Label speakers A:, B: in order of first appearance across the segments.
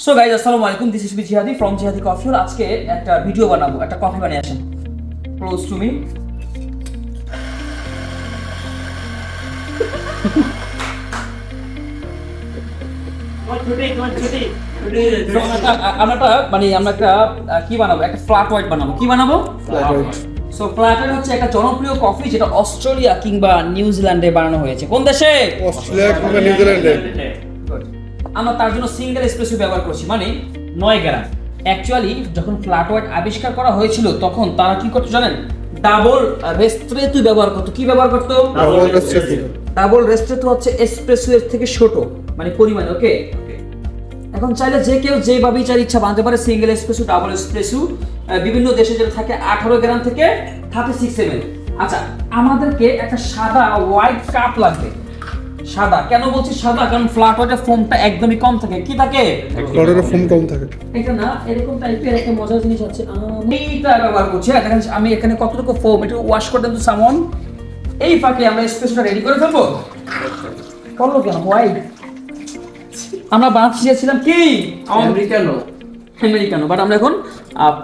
A: So guys আসসালামু আলাইকুম, this is জিহাদি ফ্রম জিহাদি কফি। আজকে একটা ভিডিও বানাবো, একটা কফি বানিয়ে আসেন ক্লোজ টু মি। আমরা একটা কি বানাবো, একটা ফ্ল্যাট হোয়াইট বানাবো। কি বানাবো? Flat white. So flat white হচ্ছে একটা জনপ্রিয় কফি যেটা অস্ট্রেলিয়া কিংবা নিউজিল্যান্ডে বানানো হয়েছে। কোন দেশে?
B: অস্ট্রেলিয়া কিংবা নিউজিল্যান্ডে।
A: আমরা তার জন্য সিঙ্গেল এসপ্রেসো ব্যবহার করছি, মানে 9 গ্রাম। অ্যাকচুয়ালি যখন ফ্ল্যাট হোয়াইট আবিষ্কার করা হয়েছিল তখন তারা কি করতো জানেন? ডাবল রেস্ট্রেতু ব্যবহার করতো। কি ব্যবহার করতো? ডাবল রেস্ট্রেতু হচ্ছে এসপ্রেসো এর থেকে ছোট, মানে পরিমাণ। ওকে, এখন চাইলে যে কেউ যেভাবেই চাই ইচ্ছা বানাতে পারে, সিঙ্গেল এসপ্রেসো, ডাবল এসপ্রেসো। বিভিন্ন দেশে যেটা থাকে 18 গ্রাম থেকে 36 ml। আচ্ছা, আমাদেরকে একটা সাদা হোয়াইট কাপ লাগবে। সাদা কেন বলছি সাদা? কারণ ফ্ল্যাট হোয়াইটের ফোমটা একদমই কম থাকে। কি থাকে?
B: ফ্ল্যাটের ফোম কম থাকে।
A: এটা না, এরকম টাইপের একটা মজার জিনিস আছে। আমি এইটা ব্যবহার করছি। দেখেন আমি এখানে কতটুকু ফোম, একটু ওয়াশ করে দেন তো সামন। এই ফাঁকে আমরা এসপ্রেসোটা রেডি করে ফেলবো। করলো কেন হোয়াইট? আমরা বানাতে চেয়েছিলাম কি আমেরিকানো, বাট আমরা এখন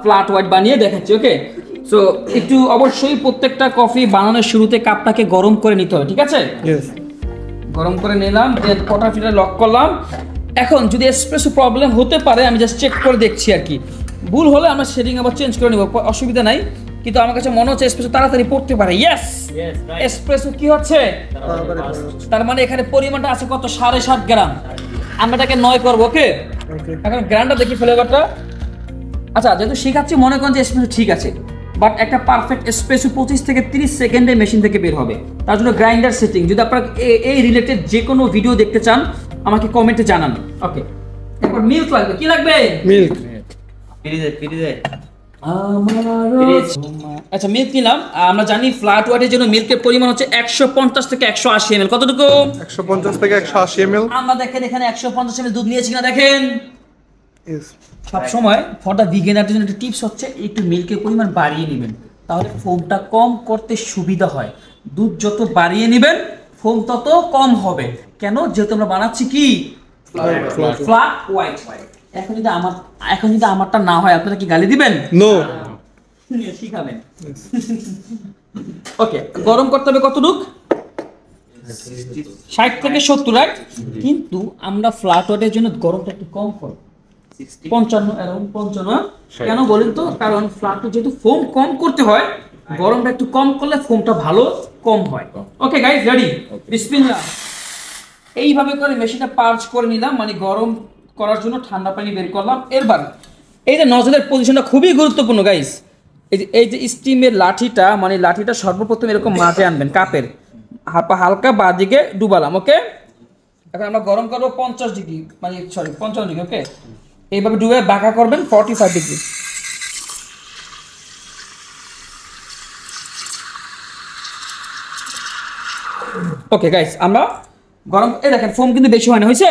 A: ফ্ল্যাট হোয়াইট বানিয়ে দেখাচ্ছি। ওকে, সো একটু অবশ্যই প্রত্যেকটা কফি বানানোর শুরুতে কাপটাকে গরম করে নিতে হবে, ঠিক আছে? গরম করে নিলাম, কটা ফিল্টার লক করলাম। এখন যদি এসপ্রেসো প্রবলেম হতে পারে, আমি জাস্ট চেক করে দেখছি আর কি। ভুল হলে আমরা শেডিং আবার চেঞ্জ করে নেব, অসুবিধা নাই। কিন্তু আমার কাছে মনে হচ্ছে এসপ্রেসো তাড়াতাড়ি পড়তে পারে। ইয়েস, এসপ্রেসো কি হচ্ছে? তার মানে এখানে পরিমাণটা আছে কত? 7.5 গ্রাম। আমরা এটাকে 9 করবো। ওকে, এখন গ্রামটা দেখি ফ্লেভারটা। আচ্ছা, যেহেতু শেখাচ্ছি মনে করেন যে এসপ্রেসো ঠিক আছে, বাট একটা পারফেক্ট এসপ্রেসো 25 থেকে 30 সেকেন্ডে মেশিন থেকে বের হবে। তার জন্য গ্রাইন্ডার সেটিং, যদি আপনারা এই রিলেটেড যে কোনো ভিডিও দেখতে চান আমাকে কমেন্টে জানান। ওকে, এরপর মিল্ক লাগবে। কি লাগবে? মিল্ক। আচ্ছা, মিল্ক নিলাম। আমরা জানি ফ্ল্যাট হোয়াইটের জন্য মিল্কের পরিমাণ হচ্ছে 150 থেকে 180 ml। কতটুকু?
B: 150 থেকে 180 ml।
A: আমরা দেখেন এখানে 150 ml দুধ নিয়েছি কিনা দেখেন। সব সময় ফর দা বিগিনারদের জন্য একটা টিপস হচ্ছে একটু মিল্কের পরিমাণ বাড়িয়ে নেবেন, তাহলে ফোমটা কম করতে সুবিধা হয়। দুধ যত বাড়িয়ে নেবেন ফোম তত কম হবে। কেন? যেহেতু আমরা বানাচ্ছি কি ফ্ল্যাট হোয়াইট। এখন যদি আমারটা না হয় আপনারা কি গালি দিবেন?
B: নো,
A: শিখাবেন। ওকে, গরম করতে হবে কতটুক? 60 থেকে 70, রাইট? কিন্তু আমরা ফ্ল্যাট হোয়াইটের জন্য গরমটা একটু কম করব, 55 अराउंड 55। কেন বলেন তো? কারণ ফ্ল্যাটে যেহেতু ফোম কম করতে হয়, গরমটা একটু কম করলে ফোমটা ভালো কম হয়। Okay guys, ready? বিসমিল্লাহ। এইভাবে করে মেশিনটা পার্চ করে নিলাম, মানে গরম করার জন্য ঠান্ডা পানি বের করলাম। এরবার এই যে নজলের পজিশনটা খুবই গুরুত্বপূর্ণ গাইস। এই যে স্টিমের লাঠিটা, মানে লাঠিটা সর্বপ্রথম এরকম মাঝে আনবেন, কাপের হালকা বাঁদিকে ডুবালাম। ওকে, এখন আমরা গরম করবো 50 ডিগ্রি, মানে সরি 55 ডিগ্রি। ওকে, এইভাবে ডুবে বাঁকা করবেন 45 ডিগ্রি। ওকে গাইস, আমরা গরম, এই দেখেন ফোম কিন্তু বেশি হয় না, হয়েছে?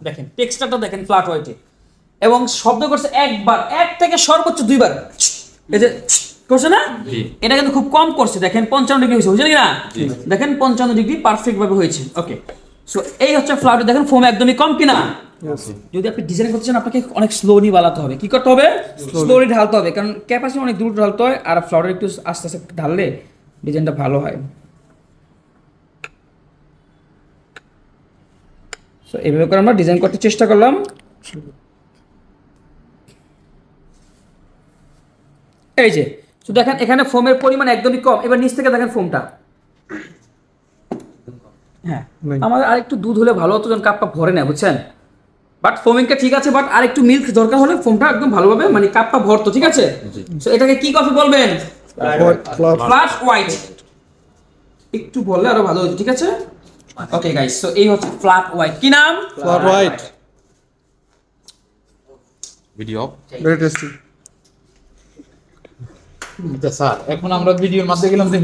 A: দেখেন টেক্সচারটা দেখেন ফ্ল্যাট হোয়াইটে, এবং শব্দ করছে একবার, এক থেকে সর্বোচ্চ 2 বার। এই যে করছে না, এটা কিন্তু খুব কম করছে। দেখেন 55 ডিগ্রি হয়েছে, বুঝলেন না? দেখেন 55 ডিগ্রি পারফেক্ট ভাবে হয়েছে। ওকে, সো এই হচ্ছে ফ্ল্যাট। দেখেন ফোম একদমই কম কিনা। যদি আপনি ডিজাইন করতে চান আপনাকে অনেক স্লোলি বানাতে হবে। কি করতে হবে? স্লোলি ঢালতে হবে, কারণ ক্যাপাসিটি অনেক দ্রুত ঢালতে হয়, আর ফ্লাওয়ার একটু আস্তে আস্তে ঢাললে ডিজাইনটা ভালো হয়। সো এইভাবে করে আমরা ডিজাইন করতে চেষ্টা করলাম। এই যে তো দেখেন এখানে ফোমের পরিমাণ একদমই কম। এবার নিচ থেকে দেখেন ফোমটা। হ্যাঁ, আমাদের আরেকটু দুধ হলে ভালো হতো, যেন কাপটা ভরে নেয়, বুঝছেন? বাট ফোমিংটা ঠিক আছে, বাট আরেকটু মিল্ক দরকার হলে ফোমটা একদম ভালোভাবে, মানে কাপটা ভরতো, ঠিক আছে? সো এটাকে কি কফি বলবেন? Flat white. একটু বললে আরো ভালো হতো, ঠিক আছে? ওকে গাইস, সো এই হচ্ছে ফ্ল্যাট হোয়াইট। কি নাম?
B: Flat white.
C: Video
B: very tasty.
C: Sir, এখন আমরা ভিডিওর মধ্যে গেলাম যে